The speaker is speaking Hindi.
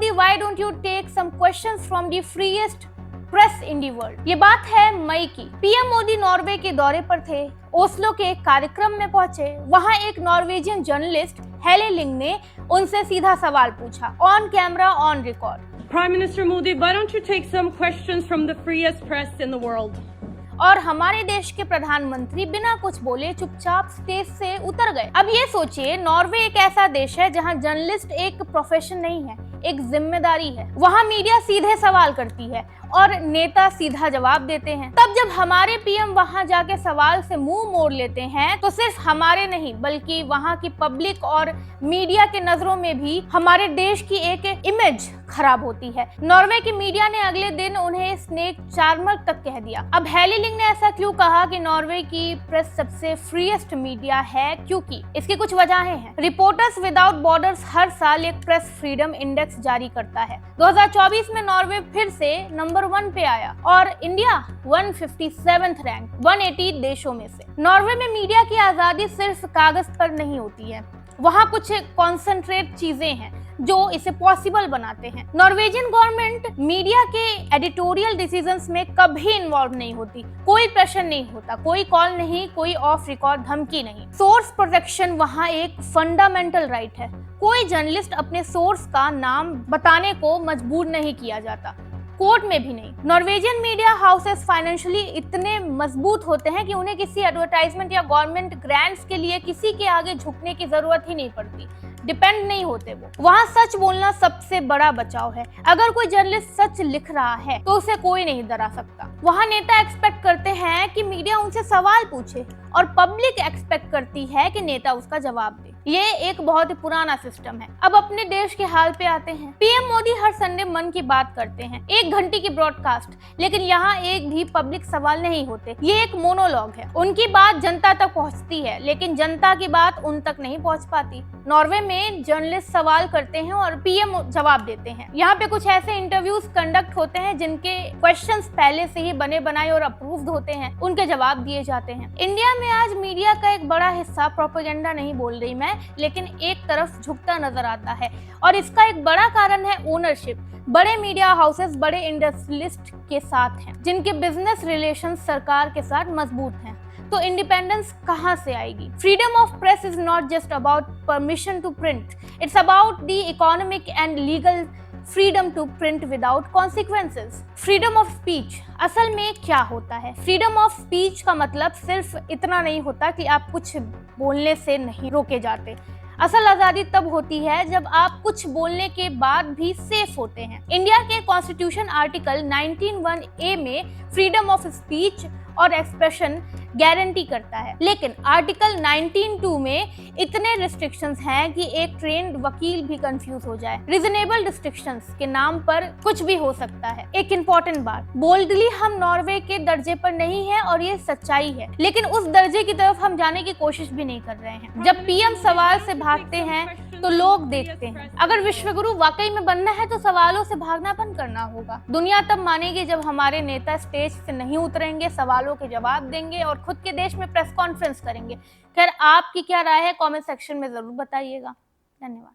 Modi, why don't you take some questions from the freest press in the world? ये बात है मई की। पीएम मोदी नॉर्वे के दौरे पर थे, ओस्लो के एक कार्यक्रम में पहुंचे। वहां एक नॉर्वेजियन जर्नलिस्ट हेले लिंग ने उनसे सीधा सवाल पूछा, on camera, on record. Prime Minister Modi, why don't you take some questions from the freest press in the world? और हमारे देश के प्रधानमंत्री बिना कुछ बोले चुपचाप स्टेज से उतर गए। अब ये सोचिए, नॉर्वे एक ऐसा देश है जहां जर्नलिस्ट एक प्रोफेशन नहीं है, एक जिम्मेदारी है। वहां मीडिया सीधे सवाल करती है और नेता सीधा जवाब देते हैं। तब जब हमारे पीएम वहां जाके सवाल से मुंह मोड़ लेते हैं तो सिर्फ हमारे नहीं बल्कि वहां की पब्लिक और मीडिया के नजरों में भी हमारे देश की एक इमेज खराब होती है। नॉर्वे की मीडिया ने अगले दिन उन्हें स्नेक चार्मर तक कह दिया। अब हेले लिंग ने ऐसा क्यों कहा कि नॉर्वे की प्रेस सबसे फ्रीएस्ट मीडिया है? क्योंकि इसकी कुछ वजहें हैं। रिपोर्टर्स विदाउट बॉर्डर्स हर साल एक प्रेस फ्रीडम इंडेक्स जारी करता है। 2024 में नॉर्वे फिर से नंबर 1 पे आया और इंडिया 157th रैंक 180 देशों में से। नॉर्वे में मीडिया की आजादी सिर्फ कागज पर नहीं होती है, वहाँ कुछ कॉन्सेंट्रेट चीजें हैं जो इसे पॉसिबल बनाते हैं। नॉर्वेजियन गवर्नमेंट मीडिया के एडिटोरियल डिसीजंस में कभी इन्वॉल्व नहीं होती, कोई प्रेशर नहीं होता, कोई कॉल नहीं, कोई ऑफ रिकॉर्ड धमकी नहीं। सोर्स प्रोटेक्शन वहाँ एक फंडामेंटल राइट है। कोई जर्नलिस्ट अपने सोर्स का नाम बताने को मजबूर नहीं किया जाता, कोर्ट में भी नहीं। नॉर्वेजियन मीडिया हाउसेस फाइनेंशियली इतने मजबूत होते हैं कि उन्हें किसी एडवर्टाइजमेंट या गवर्नमेंट ग्रांट्स के लिए किसी के आगे झुकने की जरूरत ही नहीं पड़ती, डिपेंड नहीं होते वो। वहाँ सच बोलना सबसे बड़ा बचाव है। अगर कोई जर्नलिस्ट सच लिख रहा है तो उसे कोई नहीं डरा सकता। वहाँ नेता एक्सपेक्ट करते हैं कि मीडिया उनसे सवाल पूछे और पब्लिक एक्सपेक्ट करती है कि नेता उसका जवाब दे। ये एक बहुत ही पुराना सिस्टम है। अब अपने देश के हाल पे आते हैं। पीएम मोदी हर संडे मन की बात करते हैं, 1 घंटे की ब्रॉडकास्ट, लेकिन यहाँ एक भी पब्लिक सवाल नहीं होते। ये एक मोनोलॉग है। उनकी बात जनता तक पहुँचती है लेकिन जनता की बात उन तक नहीं पहुँच पाती। नॉर्वे में जर्नलिस्ट सवाल करते हैं और पीएम जवाब देते हैं। यहाँ पे कुछ ऐसे इंटरव्यूज कंडक्ट होते हैं जिनके क्वेश्चंस पहले से ही बने बनाए और अप्रूव्ड होते हैं, उनके जवाब दिए जाते हैं। इंडिया में आज मीडिया का एक बड़ा हिस्सा, प्रोपेगेंडा नहीं बोल रही मैं, लेकिन एक तरफ झुकता नजर आता है और इसका एक बड़ा कारण है ओनरशिप। बड़े मीडिया हाउसेस बड़े इंडस्ट्रियलिस्ट के साथ हैं जिनके बिजनेस रिलेशन सरकार के साथ मजबूत हैं। तो इंडिपेंडेंस कहां से आएगी? Freedom of press is not just about permission to print, it's about the economic and legal freedom to print without consequences. Freedom of speech असल में क्या होता है? फ्रीडम ऑफ स्पीच का मतलब सिर्फ इतना नहीं होता कि आप कुछ बोलने से नहीं रोके जाते। असल आजादी तब होती है जब आप कुछ बोलने के बाद भी सेफ होते हैं। इंडिया के कॉन्स्टिट्यूशन आर्टिकल 19(1)(a) में फ्रीडम ऑफ स्पीच और एक्सप्रेशन गारंटी करता है, लेकिन आर्टिकल 19(2) में इतने रिस्ट्रिक्शंस हैं कि एक ट्रेन्ड वकील भी कंफ्यूज हो जाए। रीजनेबल रिस्ट्रिक्शंस के नाम पर कुछ भी हो सकता है। एक इम्पोर्टेंट बात, बोल्डली हम नॉर्वे के दर्जे पर नहीं है और ये सच्चाई है, लेकिन उस दर्जे की तरफ हम जाने की कोशिश भी नहीं कर रहे हैं। जब पीएम सवाल से भागते हैं तो लोग देखते हैं। अगर विश्वगुरु वाकई में बनना है तो सवालों से भागना बंद करना होगा। दुनिया तब मानेगी जब हमारे नेता स्टेज से नहीं उतरेंगे, सवालों के जवाब देंगे और खुद के देश में प्रेस कॉन्फ्रेंस करेंगे। खैर, आपकी क्या राय है? कमेंट सेक्शन में जरूर बताइएगा। धन्यवाद।